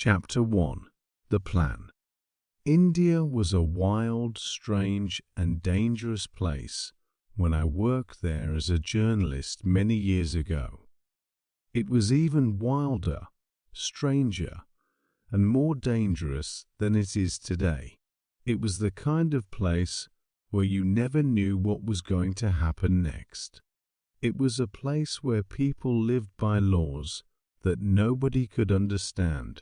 Chapter 1. The Plan. India was a wild, strange, and dangerous place when I worked there as a journalist many years ago. It was even wilder, stranger, and more dangerous than it is today. It was the kind of place where you never knew what was going to happen next. It was a place where people lived by laws that nobody could understand,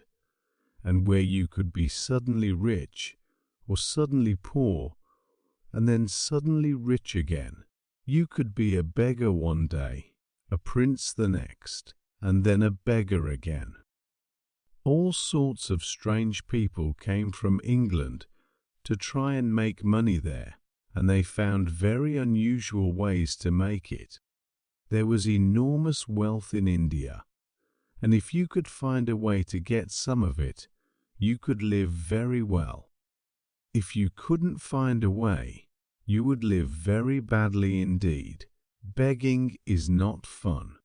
and where you could be suddenly rich or suddenly poor and then suddenly rich again. You could be a beggar one day, a prince the next, and then a beggar again. All sorts of strange people came from England to try and make money there, and they found very unusual ways to make it. There was enormous wealth in India, and if you could find a way to get some of it, you could live very well. If you couldn't find a way, you would live very badly indeed. Begging is not fun.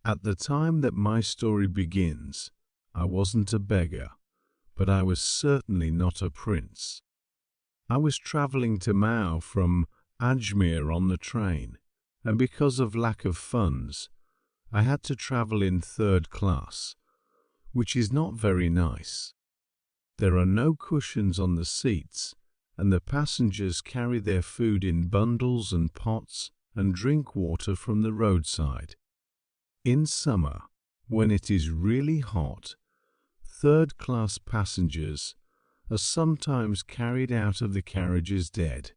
At the time that my story begins, I wasn't a beggar, but I was certainly not a prince. I was traveling to Mao from Ajmer on the train, and because of lack of funds, I had to travel in third class, which is not very nice. There are no cushions on the seats, and the passengers carry their food in bundles and pots and drink water from the roadside. In summer, when it is really hot, third-class passengers are sometimes carried out of the carriages dead.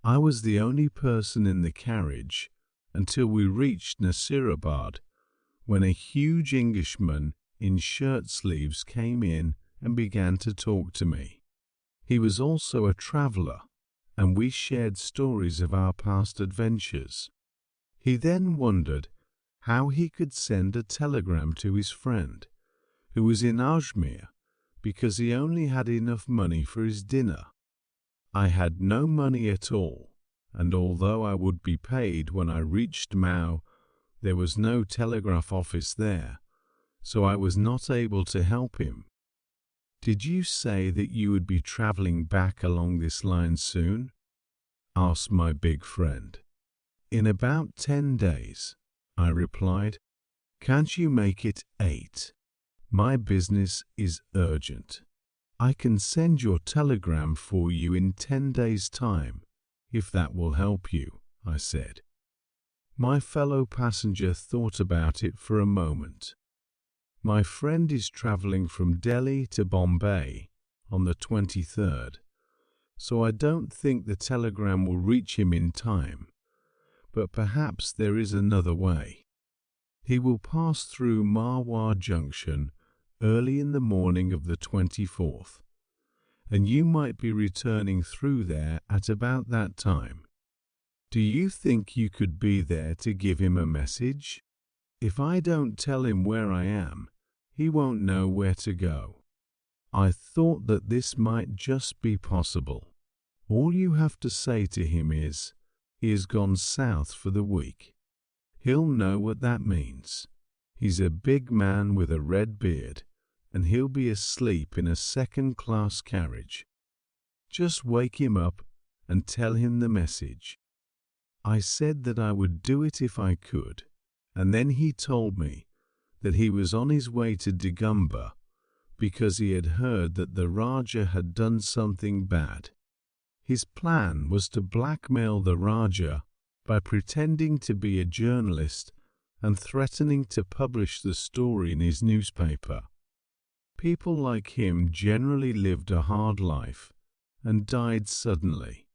I was the only person in the carriage until we reached Nasirabad, when a huge Englishman in shirt sleeves came in and began to talk to me. He was also a traveller, and we shared stories of our past adventures. He then wondered how he could send a telegram to his friend, who was in Ajmer, because he only had enough money for his dinner. I had no money at all, and although I would be paid when I reached Mao, there was no telegraph office there, so I was not able to help him. "Did you say that you would be traveling back along this line soon?" asked my big friend. "In about 10 days, I replied. "Can't you make it 8? My business is urgent. I can send your telegram for you in 10 days' time, if that will help you," I said. My fellow passenger thought about it for a moment. "My friend is traveling from Delhi to Bombay on the 23rd, so I don't think the telegram will reach him in time, but perhaps there is another way. He will pass through Marwar Junction early in the morning of the 24th, and you might be returning through there at about that time. Do you think you could be there to give him a message? If I don't tell him where I am, he won't know where to go." I thought that this might just be possible. All you have to say to him is, "He has gone south for the week." He'll know what that means. He's a big man with a red beard, and he'll be asleep in a second-class carriage. Just wake him up and tell him the message. I said that I would do it if I could, and then he told me that he was on his way to Digumba because he had heard that the Raja had done something bad. His plan was to blackmail the Raja by pretending to be a journalist and threatening to publish the story in his newspaper. People like him generally lived a hard life and died suddenly.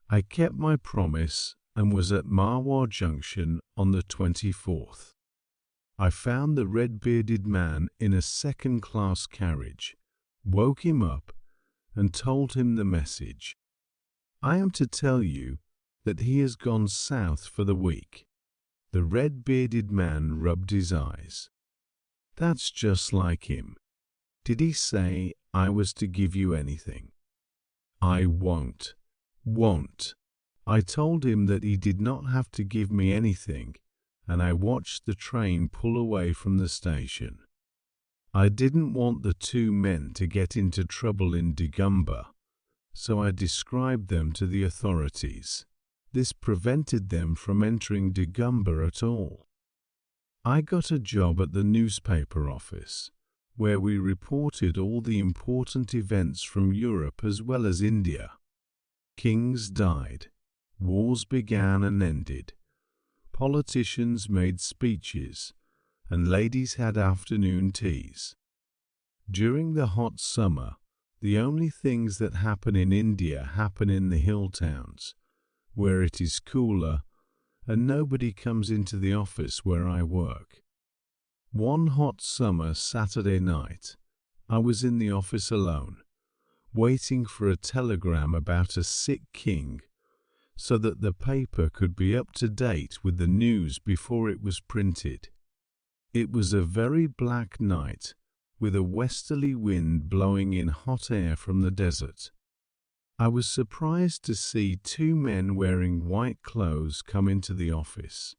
I kept my promise and was at Marwar Junction on the 24th. I found the red-bearded man in a second-class carriage, woke him up, and told him the message. I am to tell you that he has gone south for the week. The red-bearded man rubbed his eyes. "That's just like him. Did he say I was to give you anything?" "I won't. I told him that he did not have to give me anything, and I watched the train pull away from the station. I didn't want the two men to get into trouble in Digumba, so I described them to the authorities. This prevented them from entering Digumba at all. I got a job at the newspaper office, where we reported all the important events from Europe as well as India. Kings died, wars began and ended, politicians made speeches, and ladies had afternoon teas. During the hot summer, the only things that happen in India happen in the hill towns, where it is cooler, and nobody comes into the office where I work. One hot summer Saturday night, I was in the office alone, waiting for a telegram about a sick king, so that the paper could be up to date with the news before it was printed. It was a very black night, with a westerly wind blowing in hot air from the desert. I was surprised to see two men wearing white clothes come into the office,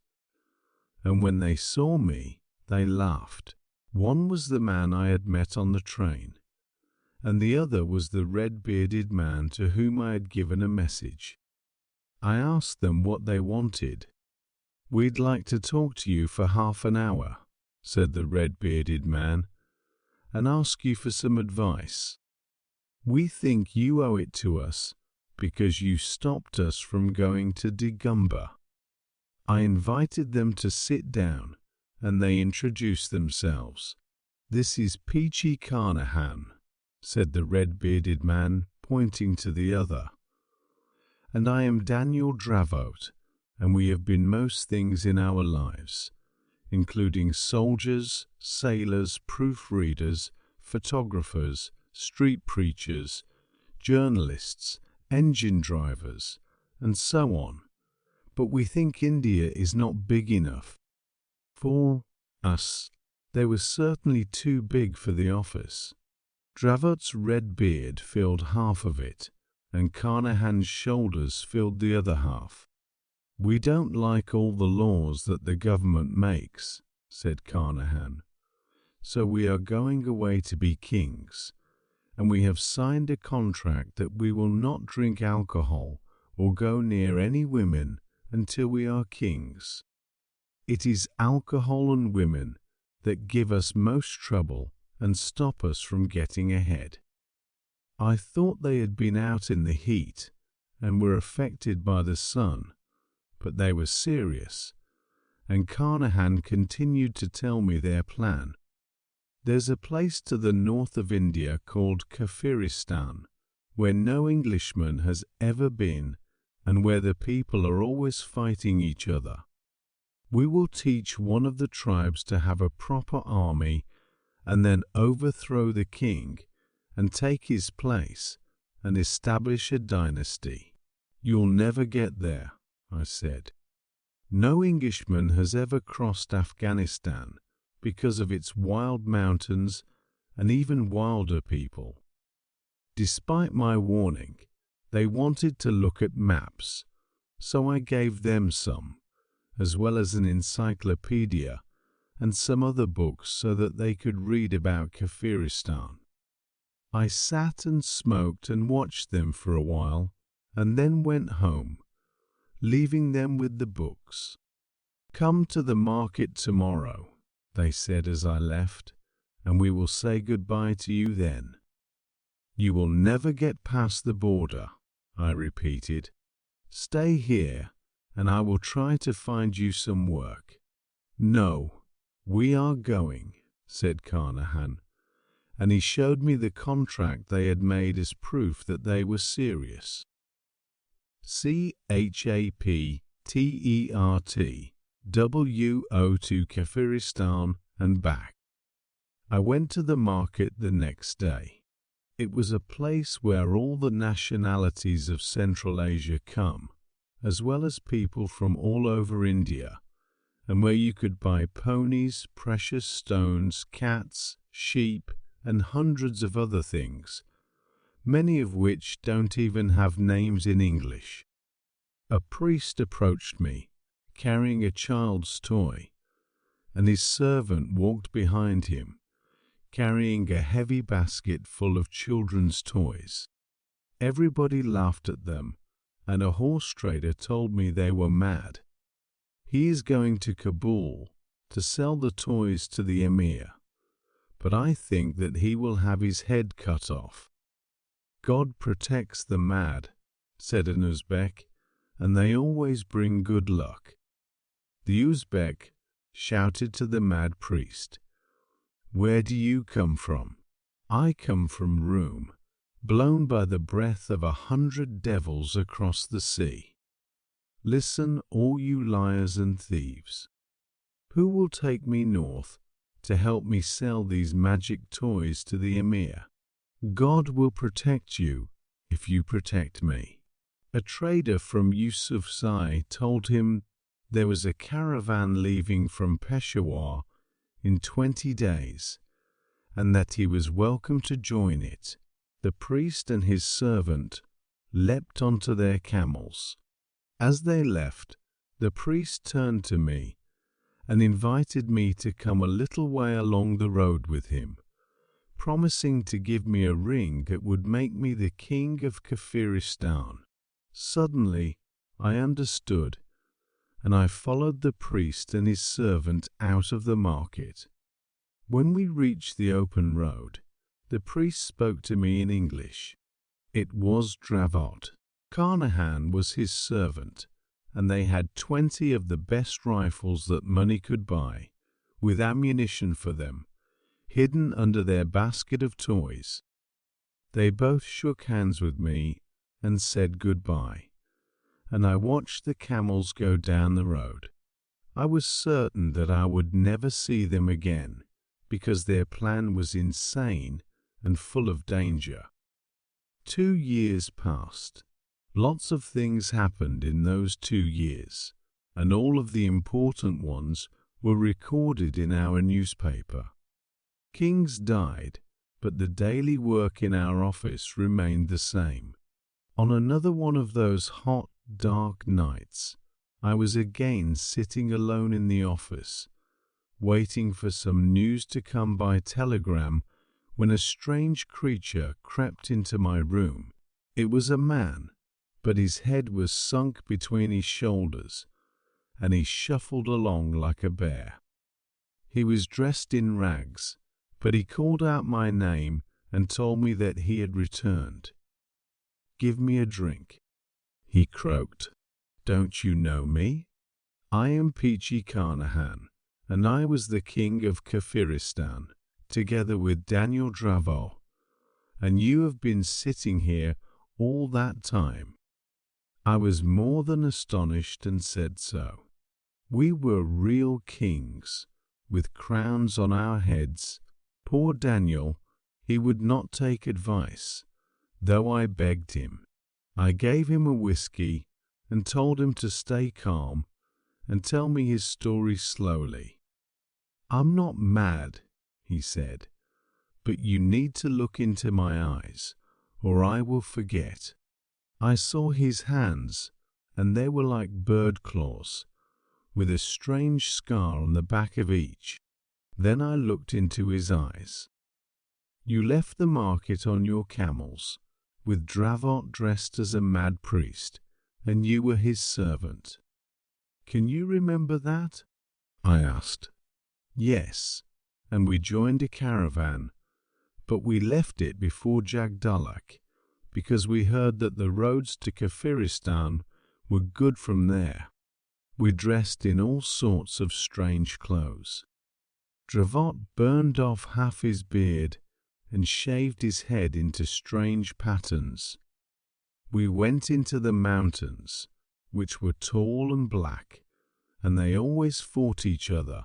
and when they saw me, they laughed. One was the man I had met on the train, and the other was the red-bearded man to whom I had given a message. I asked them what they wanted. "We'd like to talk to you for half an hour," said the red-bearded man, "and ask you for some advice. We think you owe it to us because you stopped us from going to Digumba." I invited them to sit down, and they introduced themselves. "This is Peachy Carnahan," said the red-bearded man, pointing to the other. "And I am Daniel Dravote, and we have been most things in our lives, including soldiers, sailors, proofreaders, photographers, street preachers, journalists, engine drivers, and so on. But we think India is not big enough for us. They were certainly too big for the office." Dravote's red beard filled half of it, and Carnahan's shoulders filled the other half. "We don't like all the laws that the government makes," said Carnahan. "So we are going away to be kings, and we have signed a contract that we will not drink alcohol or go near any women until we are kings. It is alcohol and women that give us most trouble and stop us from getting ahead." I thought they had been out in the heat and were affected by the sun, but they were serious, and Carnahan continued to tell me their plan. "There's a place to the north of India called Kafiristan, where no Englishman has ever been and where the people are always fighting each other. We will teach one of the tribes to have a proper army and then overthrow the king and take his place and establish a dynasty." "You'll never get there," I said. "No Englishman has ever crossed Afghanistan because of its wild mountains and even wilder people." Despite my warning, they wanted to look at maps, so I gave them some, as well as an encyclopedia and some other books so that they could read about Kafiristan. I sat and smoked and watched them for a while, and then went home, leaving them with the books. "Come to the market tomorrow," they said as I left, "and we will say goodbye to you then." "You will never get past the border," I repeated. "Stay here, and I will try to find you some work." "No, we are going," said Carnahan, and he showed me the contract they had made as proof that they were serious. CHAPTERWO to Kafiristan and back. I went to the market the next day. It was a place where all the nationalities of Central Asia come, as well as people from all over India, and where you could buy ponies, precious stones, cats, sheep, and hundreds of other things, many of which don't even have names in English. A priest approached me, carrying a child's toy, and his servant walked behind him, carrying a heavy basket full of children's toys. Everybody laughed at them, and a horse trader told me they were mad. He is going to Kabul to sell the toys to the emir, but I think that he will have his head cut off. God protects the mad, said an Uzbek, and they always bring good luck. The Uzbek shouted to the mad priest, "Where do you come from?" "I come from Rome, blown by the breath of 100 devils across the sea." "Listen, all you liars and thieves. Who will take me north to help me sell these magic toys to the emir? God will protect you if you protect me." A trader from Yusufzai told him there was a caravan leaving from Peshawar in 20 days, and that he was welcome to join it. The priest and his servant leapt onto their camels. As they left, the priest turned to me and invited me to come a little way along the road with him, promising to give me a ring that would make me the king of Kafiristan. Suddenly, I understood, and I followed the priest and his servant out of the market. When we reached the open road, the priest spoke to me in English. It was Dravot. Carnahan was his servant, and they had 20 of the best rifles that money could buy, with ammunition for them, hidden under their basket of toys. They both shook hands with me and said goodbye, and I watched the camels go down the road. I was certain that I would never see them again, because their plan was insane and full of danger. 2 years passed. Lots of things happened in those 2 years, and all of the important ones were recorded in our newspaper. Kings died, but the daily work in our office remained the same. On another one of those hot, dark nights, I was again sitting alone in the office, waiting for some news to come by telegram, when a strange creature crept into my room. It was a man, but his head was sunk between his shoulders, and he shuffled along like a bear. He was dressed in rags, but he called out my name and told me that he had returned. "Give me a drink," he croaked. "Don't you know me? I am Peachy Carnahan, and I was the king of Kafiristan, together with Daniel Dravot, and you have been sitting here all that time." I was more than astonished and said so. We were real kings, with crowns on our heads. Poor Daniel, he would not take advice, though I begged him. I gave him a whiskey and told him to stay calm and tell me his story slowly. "I'm not mad," he said, "but you need to look into my eyes, or I will forget." I saw his hands, and they were like bird claws, with a strange scar on the back of each. Then I looked into his eyes. "You left the market on your camels, with Dravot dressed as a mad priest, and you were his servant. Can you remember that?" I asked. "Yes, and we joined a caravan, but we left it before Jagdalak, because we heard that the roads to Kafiristan were good from there. We dressed in all sorts of strange clothes. Dravot burned off half his beard and shaved his head into strange patterns. We went into the mountains, which were tall and black, and they always fought each other.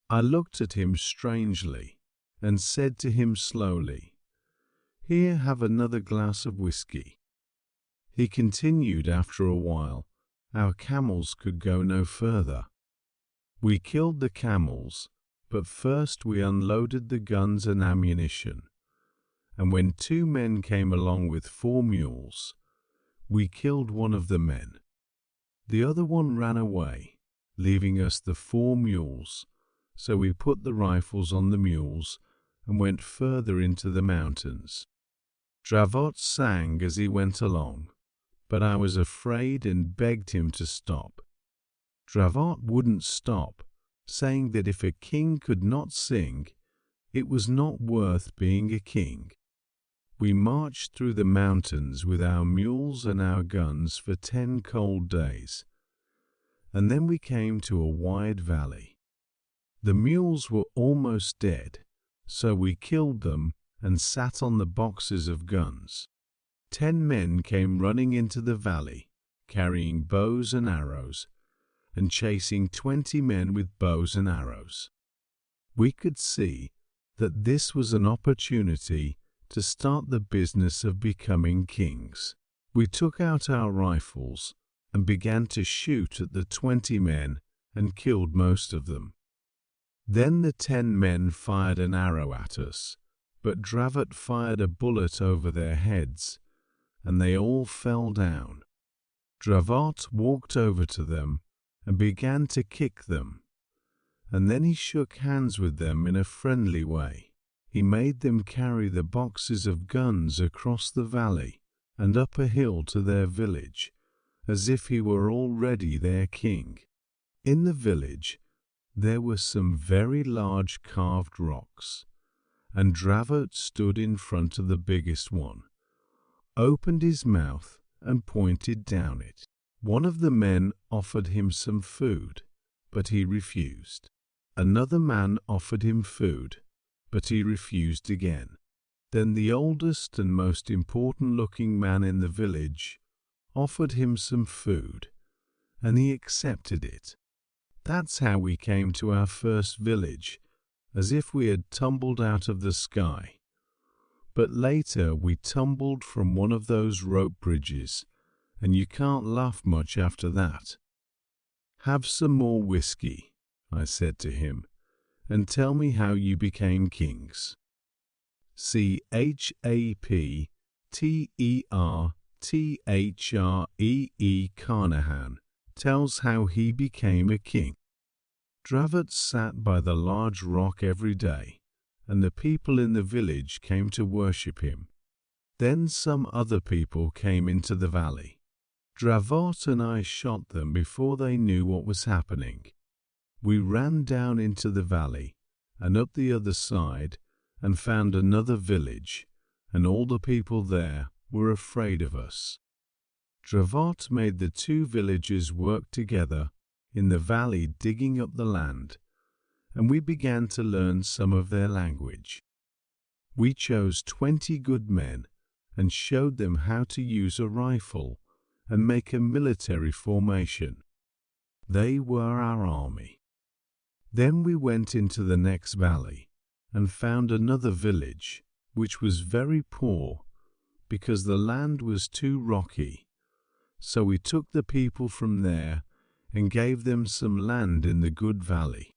I looked at him strangely and said to him slowly, 'Here, have another glass of whiskey.' He continued after a while. Our camels could go no further. We killed the camels, but first we unloaded the guns and ammunition, and when 2 men came along with 4 mules, we killed one of the men. The other one ran away, leaving us the 4 mules, so we put the rifles on the mules and went further into the mountains. Dravot sang as he went along, but I was afraid and begged him to stop. Dravot wouldn't stop, saying that if a king could not sing, it was not worth being a king. We marched through the mountains with our mules and our guns for 10 cold days, and then we came to a wide valley. The mules were almost dead, so we killed them and sat on the boxes of guns. 10 men came running into the valley, carrying bows and arrows, and chasing 20 men with bows and arrows. We could see that this was an opportunity to start the business of becoming kings. We took out our rifles and began to shoot at the 20 men and killed most of them. Then the 10 men fired an arrow at us, but Dravot fired a bullet over their heads, and they all fell down. Dravot walked over to them and began to kick them, and then he shook hands with them in a friendly way. He made them carry the boxes of guns across the valley and up a hill to their village, as if he were already their king. In the village there were some very large carved rocks, and Dravot stood in front of the biggest one, opened his mouth and pointed down it. One of the men offered him some food, but he refused. Another man offered him food, but he refused again. Then the oldest and most important-looking man in the village offered him some food, and he accepted it. That's how we came to our first village, as if we had tumbled out of the sky. But later we tumbled from one of those rope bridges, and you can't laugh much after that. "Have some more whiskey," I said to him, "and tell me how you became kings." Chaptertree Carnahan tells how he became a king. Dravot sat by the large rock every day, and the people in the village came to worship him. Then some other people came into the valley. Dravot and I shot them before they knew what was happening. We ran down into the valley and up the other side and found another village, and all the people there were afraid of us. Dravot made the 2 villages work together in the valley digging up the land, and we began to learn some of their language. We chose 20 good men and showed them how to use a rifle and make a military formation. They were our army. Then we went into the next valley and found another village, which was very poor because the land was too rocky. So we took the people from there and gave them some land in the good valley.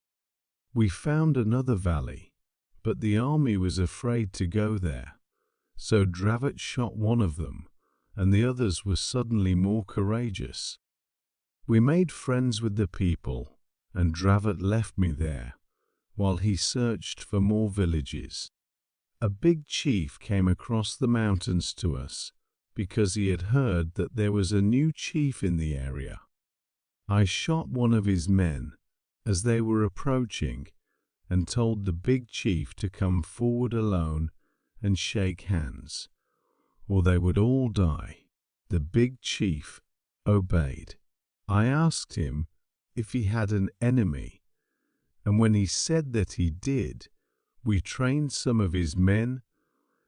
We found another valley, but the army was afraid to go there. So Dravot shot one of them, and the others were suddenly more courageous. We made friends with the people, and Dravot left me there, while he searched for more villages. A big chief came across the mountains to us, because he had heard that there was a new chief in the area. I shot one of his men as they were approaching, and told the big chief to come forward alone and shake hands, or they would all die. The big chief obeyed. I asked him if he had an enemy, and when he said that he did, we trained some of his men,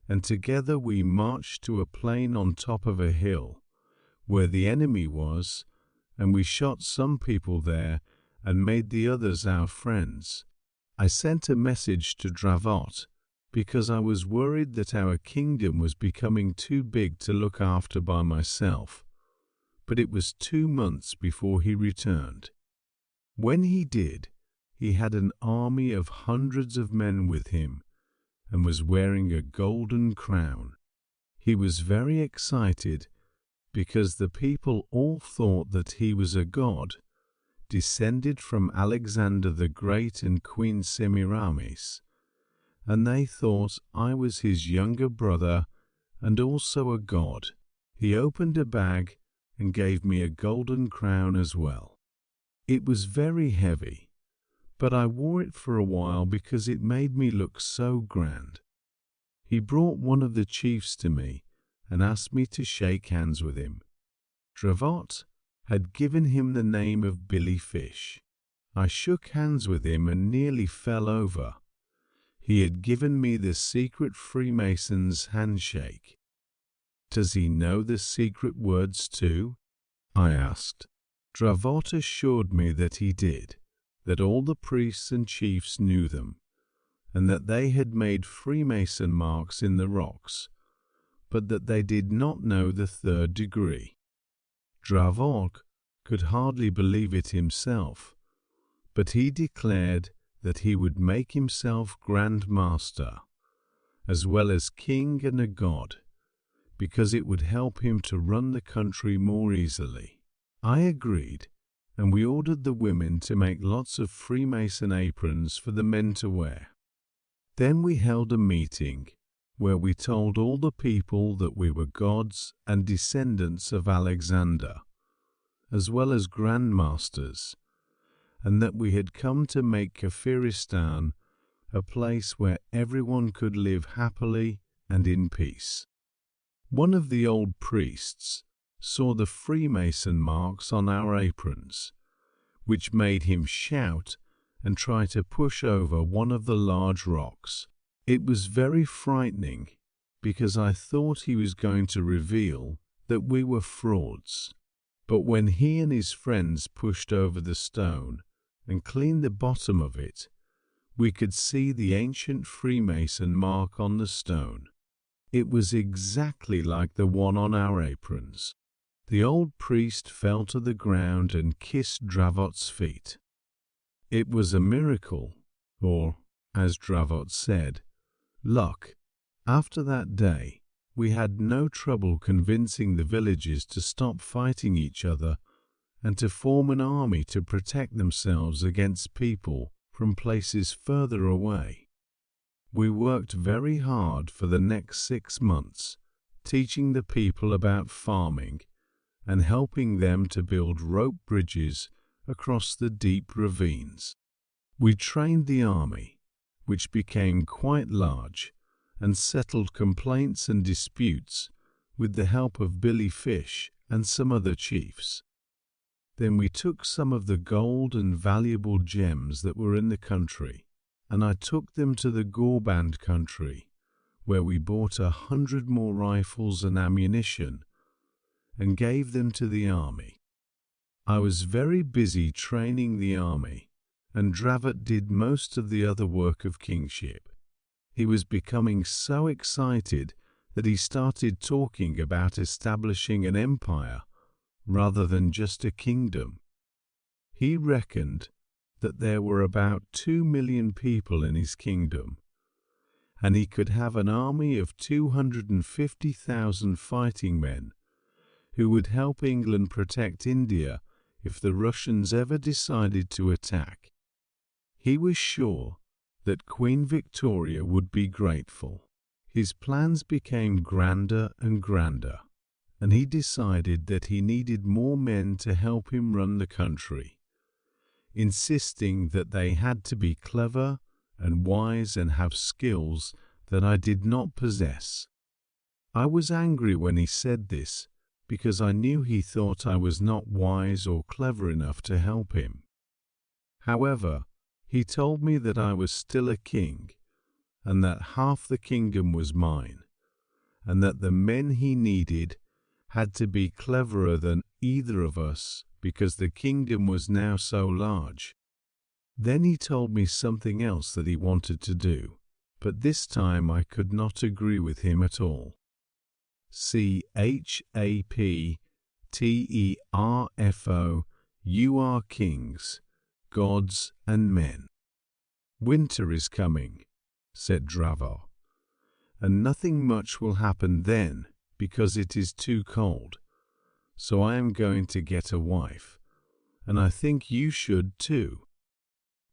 and together we marched to a plain on top of a hill where the enemy was, and we shot some people there and made the others our friends. I sent a message to Dravot because I was worried that our kingdom was becoming too big to look after by myself, but it was 2 months before he returned. When he did, he had an army of hundreds of men with him and was wearing a golden crown. He was very excited because the people all thought that he was a god, descended from Alexander the Great and Queen Semiramis, and they thought I was his younger brother and also a god. He opened a bag and gave me a golden crown as well. It was very heavy, but I wore it for a while because it made me look so grand. He brought one of the chiefs to me and asked me to shake hands with him. Dravot had given him the name of Billy Fish. I shook hands with him and nearly fell over. He had given me the secret Freemason's handshake. Does he know the secret words too? I asked. Dravot assured me that he did, that all the priests and chiefs knew them, and that they had made Freemason marks in the rocks, but that they did not know the third degree. Dravot could hardly believe it himself, but he declared that he would make himself Grand Master, as well as king and a god, because it would help him to run the country more easily. I agreed, and we ordered the women to make lots of Freemason aprons for the men to wear. Then we held a meeting where we told all the people that we were gods and descendants of Alexander, as well as grandmasters, and that we had come to make Kafiristan a place where everyone could live happily and in peace. One of the old priests saw the Freemason marks on our aprons, which made him shout and try to push over one of the large rocks. It was very frightening because I thought he was going to reveal that we were frauds. But when he and his friends pushed over the stone and cleaned the bottom of it, we could see the ancient Freemason mark on the stone. It was exactly like the one on our aprons. The old priest fell to the ground and kissed Dravot's feet. It was a miracle, or, as Dravot said, luck. After that day, we had no trouble convincing the villages to stop fighting each other and to form an army to protect themselves against people from places further away. We worked very hard for the next 6 months, teaching the people about farming and helping them to build rope bridges across the deep ravines. We trained the army, which became quite large, and settled complaints and disputes with the help of Billy Fish and some other chiefs. Then we took some of the gold and valuable gems that were in the country, and I took them to the Gorband country, where we bought 100 more rifles and ammunition, and gave them to the army. I was very busy training the army, and Dravot did most of the other work of kingship. He was becoming so excited that he started talking about establishing an empire rather than just a kingdom. He reckoned that there were about 2 million people in his kingdom, and he could have an army of 250,000 fighting men who would help England protect India if the Russians ever decided to attack. He was sure that Queen Victoria would be grateful. His plans became grander and grander, and he decided that he needed more men to help him run the country, insisting that they had to be clever and wise and have skills that I did not possess. I was angry when he said this, because I knew he thought I was not wise or clever enough to help him. However, he told me that I was still a king, and that half the kingdom was mine, and that the men he needed had to be cleverer than either of us because the kingdom was now so large. Then he told me something else that he wanted to do, but this time I could not agree with him at all. CHAPTERFO, you are kings, gods and men. Winter is coming, said Dravot, and nothing much will happen then because it is too cold. So I am going to get a wife, and I think you should too.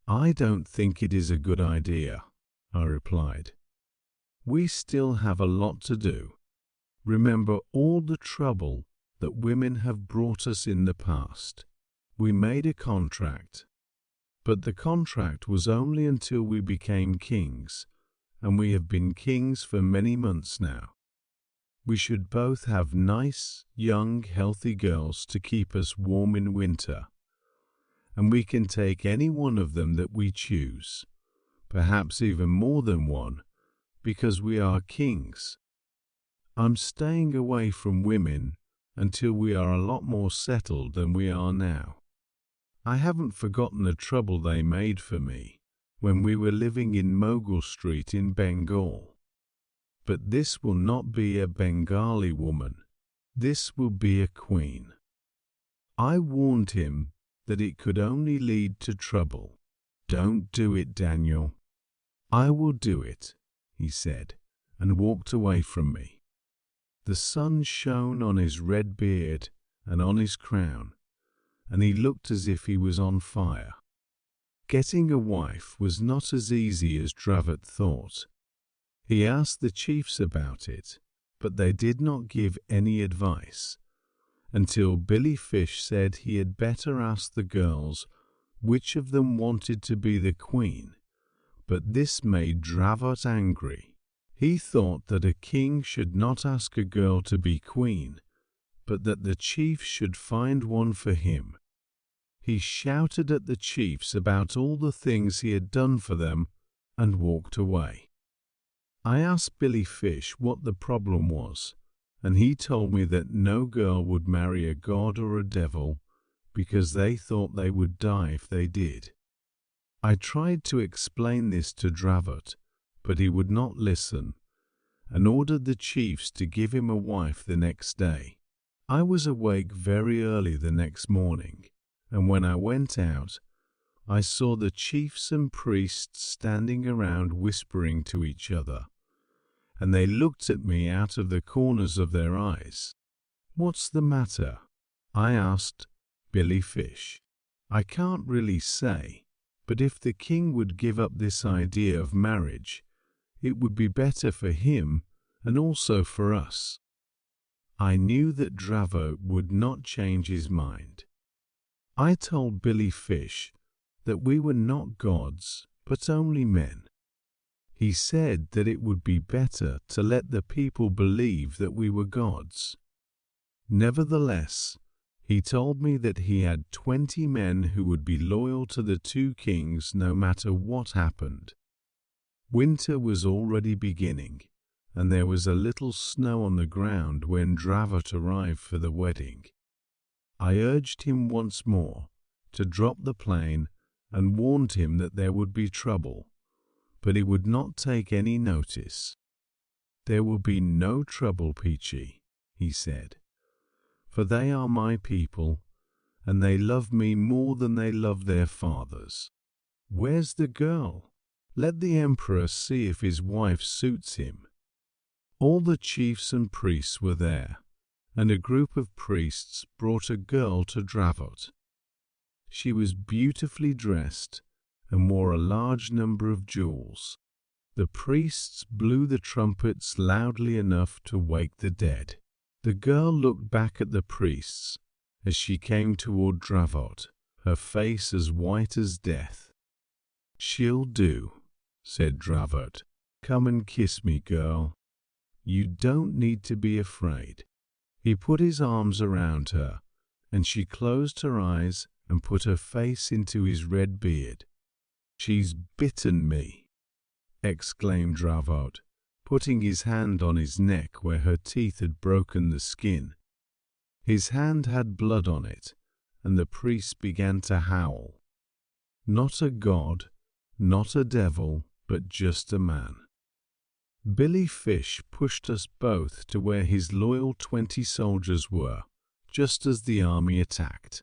I don't think it is a good idea, I replied. We still have a lot to do. Remember all the trouble that women have brought us in the past. We made a contract, but the contract was only until we became kings, and we have been kings for many months now. We should both have nice, young, healthy girls to keep us warm in winter, and we can take any one of them that we choose, perhaps even more than one, because we are kings. I'm staying away from women until we are a lot more settled than we are now. I haven't forgotten the trouble they made for me when we were living in Mogul Street in Bengal. But this will not be a Bengali woman. This will be a queen. I warned him that it could only lead to trouble. Don't do it, Daniel. I will do it, he said, and walked away from me. The sun shone on his red beard and on his crown, and he looked as if he was on fire. Getting a wife was not as easy as Dravat thought. He asked the chiefs about it, but they did not give any advice, until Billy Fish said he had better ask the girls which of them wanted to be the queen, but this made Dravat angry. He thought that a king should not ask a girl to be queen, but that the chief should find one for him. He shouted at the chiefs about all the things he had done for them and walked away. I asked Billy Fish what the problem was, and he told me that no girl would marry a god or a devil because they thought they would die if they did. I tried to explain this to Dravat, but he would not listen, and ordered the chiefs to give him a wife the next day. I was awake very early the next morning, and when I went out, I saw the chiefs and priests standing around whispering to each other, and they looked at me out of the corners of their eyes. What's the matter? I asked Billy Fish. I can't really say, but if the king would give up this idea of marriage, it would be better for him and also for us. I knew that Dravat would not change his mind. I told Billy Fish that we were not gods, but only men. He said that it would be better to let the people believe that we were gods. Nevertheless, he told me that he had 20 men who would be loyal to the two kings no matter what happened. Winter was already beginning, and there was a little snow on the ground when Dravat arrived for the wedding. I urged him once more to drop the plane and warned him that there would be trouble, but he would not take any notice. There will be no trouble, Peachy, he said, for they are my people, and they love me more than they love their fathers. Where's the girl? Let the emperor see if his wife suits him. All the chiefs and priests were there, and a group of priests brought a girl to Dravat. She was beautifully dressed and wore a large number of jewels. The priests blew the trumpets loudly enough to wake the dead. The girl looked back at the priests as she came toward Dravat, her face as white as death. She'll do, said Dravat. Come and kiss me, girl. You don't need to be afraid. He put his arms around her, and she closed her eyes and put her face into his red beard. She's bitten me, exclaimed Dravat, putting his hand on his neck where her teeth had broken the skin. His hand had blood on it, and the priest began to howl. Not a god, not a devil, but just a man. Billy Fish pushed us both to where his loyal 20 soldiers were, just as the army attacked.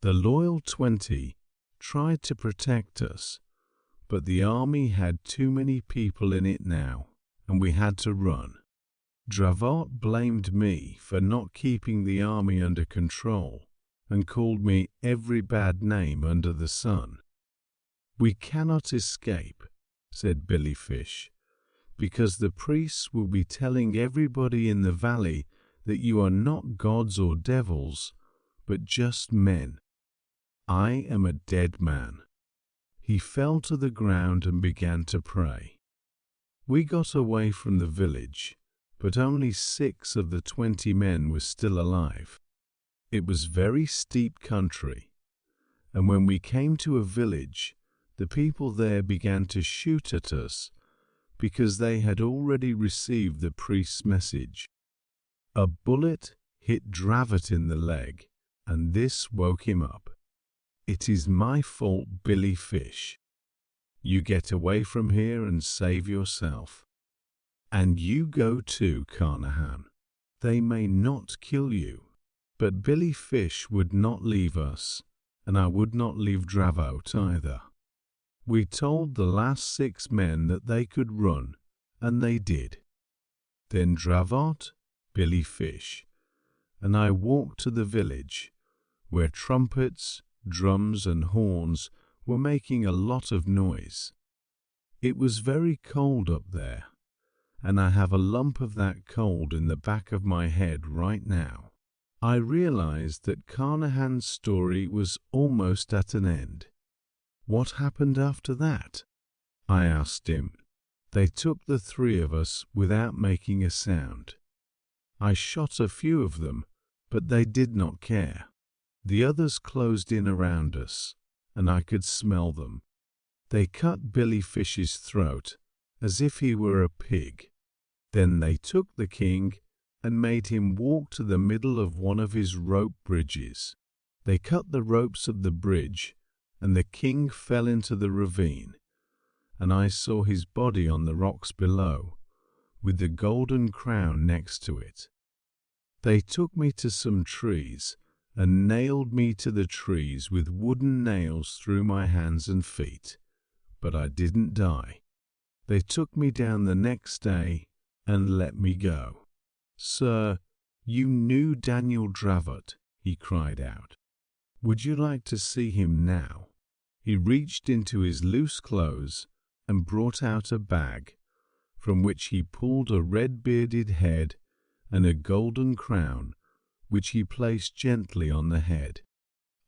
The loyal 20 tried to protect us, but the army had too many people in it now, and we had to run. Dravat blamed me for not keeping the army under control and called me every bad name under the sun. We cannot escape, said Billy Fish, because the priests will be telling everybody in the valley that you are not gods or devils, but just men. I am a dead man." He fell to the ground and began to pray. We got away from the village, but only 6 of the 20 men were still alive. It was very steep country, and when we came to a village, the people there began to shoot at us because they had already received the priest's message. A bullet hit Dravot in the leg, and this woke him up. "It is my fault, Billy Fish. You get away from here and save yourself. And you go too, Carnahan. They may not kill you." But Billy Fish would not leave us, and I would not leave Dravot either. We told the last 6 men that they could run, and they did. Then Dravot, Billy Fish, and I walked to the village, where trumpets, drums and horns were making a lot of noise. It was very cold up there, and I have a lump of that cold in the back of my head right now. I realized that Carnahan's story was almost at an end. "What happened after that?" I asked him. "They took the 3 of us without making a sound. I shot a few of them, but they did not care. The others closed in around us, and I could smell them. They cut Billy Fish's throat as if he were a pig. Then they took the king and made him walk to the middle of one of his rope bridges. They cut the ropes of the bridge, and the king fell into the ravine, and I saw his body on the rocks below, with the golden crown next to it. They took me to some trees and nailed me to the trees with wooden nails through my hands and feet, but I didn't die. They took me down the next day and let me go." "Sir, you knew Daniel Dravot," he cried out. "Would you like to see him now?" He reached into his loose clothes and brought out a bag, from which he pulled a red-bearded head and a golden crown, which he placed gently on the head.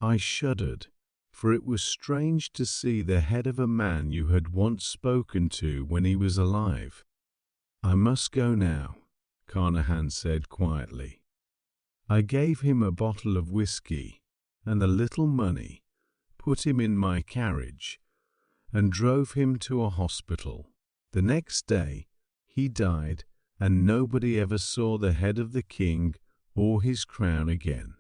I shuddered, for it was strange to see the head of a man you had once spoken to when he was alive. "I must go now," Carnahan said quietly. I gave him a bottle of whiskey and a little money, put him in my carriage, and drove him to a hospital. The next day he died, and nobody ever saw the head of the king or his crown again.